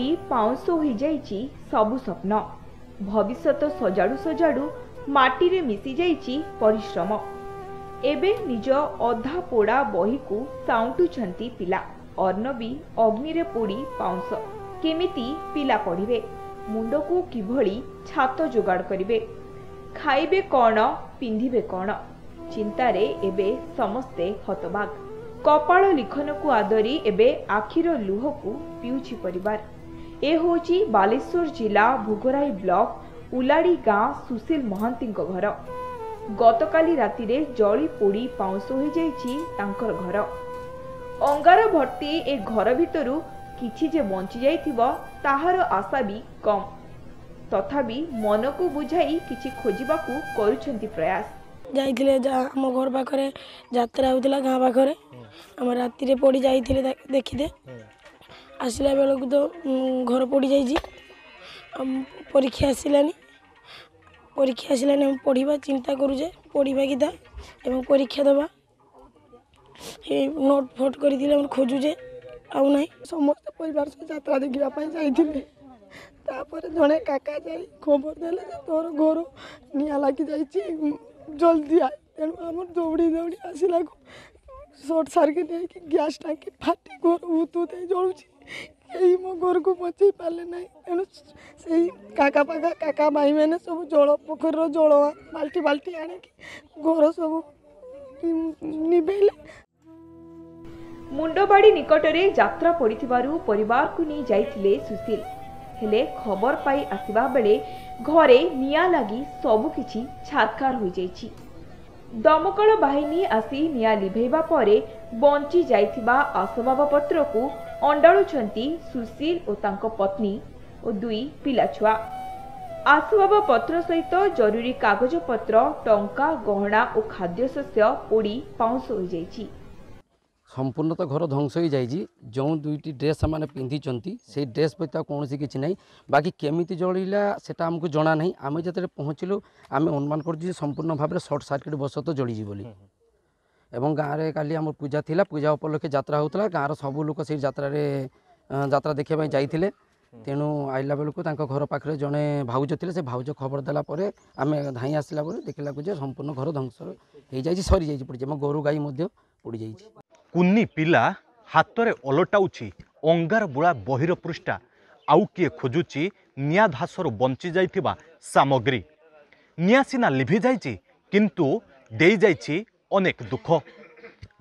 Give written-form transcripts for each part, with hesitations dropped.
पोड़ी pounce हो जाइछि सबु स्वप्न। भविष्यत सजाड़ू सजाड़ू माटी रे मिसी जाइछि परिश्रम। एबे निज अधा पोड़ा बही को साउंटुछंती पिला। अर्णवी अग्नि रे पोड़ी पाउंस केमिति पिला पढ़िबे, मुंड को किभली छात जोगाड़ करिवे, खाइबे कौन पिंधिबे कौन, चिंतारे एबे समस्ते हतबाग। कपाल लिखन को आदरी एबे आखिर लुह को पिउछि परिवार। ए होची बालेश्वर जिला भोगराई ब्लॉक उलाड़ी गाँ सुशील महांती घर। गतकाली राति रे जली पोड़ी पाउंस हो जाइछि तांकर घर। अंगार भर्ती ए घर भितरु किछि जे बंची जाइथिबो ताहार आशा भी कम। तथापि मन को बुझाई किछि खोजिबाकू करूछंती प्रयास। जाइथिले हम घर पाखरे यात्रा होतिला गाँ पाखरे हम राति रे पड़ी जाइथिले देखिदे आसिला बेलकू तो घर पड़ी जाइछि। परीक्षा आसिलानी हम पढ़ा चिंता करूजे पढ़ा कि एवं परीक्षा दबा नोट फोट कर खोजुजे आउ ना समस्त परिवार से यात्रा देखा जापर जड़े काका जाई खबर देले तोर घर निआ लगी जाइए जल्दी आ। तेणु आम दौड़ी दौड़ी आसला सर्ट सर्किट गैस टाँकी फाटी घर भूत जलुची यही मो घर को बचे पारे ना। तेणु से काका पाका काका भाई मैंने सब जल पोखर जल बाल्टी बाल्टी आणिकी घर सब निभेले। मुंडबाड़ी निकटरे यात्रा पड़िथिबारु परिवार को नहीं जाइथिले सुशील। हेले खबर पाई आसिबा बेले घरे निया लागी सबु किछि छारखार हो जाइछि। दमकल बाहिनी आसी निया लिभेबा परे बंची जाइथिबा आसबाबपत्र को अंडाळुछंती सुशील और तांको पत्नी और दुई पिला छुआ। आसबाबपत्र सहित जरूरी कागज पत्र टंका गहना और खाद्यशस्य पोड़ी पाउंस हो जाइछि। संपूर्ण तो घर ध्वंस हो जाइए। जो दुईटी ड्रेस से पिंधि से ड्रेस पर कौन किसी ना बाकी केमिति जलिला सेटा हमको जना नहीं। आम जो पहुँचलु आम अनुमान कर संपूर्ण भाव में सर्ट सर्किट बसत जलिजी बोली। एवं गाँव में काली आम पूजा थिला पूजा उपलक्षे यात्रा होता गाँव सब लोक से यात्रा देखा जाइए। तेणु आइला बेलू घर पाखे जड़े भाउज थे से भाउज खबर देलापर आम धाई आसला देखला संपूर्ण घर ध्वंस हो जाए सरी जा पड़ी गोरु गाई पड़ जाइए। कुन्नी पिला हाथ में ओलटाऊँच अंगार बुड़ा बहिर पृष्ठा आउ किए खोजुची निया धासर बंची जाइथिबा सामग्री। निया सिना लिभि जाइछि किंतु देई जाइछि अनेक दुख।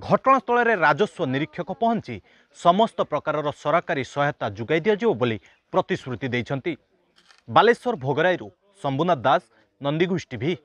घटनास्थल में राजस्व निरीक्षक पहुंची समस्त प्रकार सरकारी सहायता जुगाई दियाजिव बोली प्रतिश्रुति दैछंती। बालेश्वर भोगराईरू शंभुनाथ दास, नंदीगुश टीवी।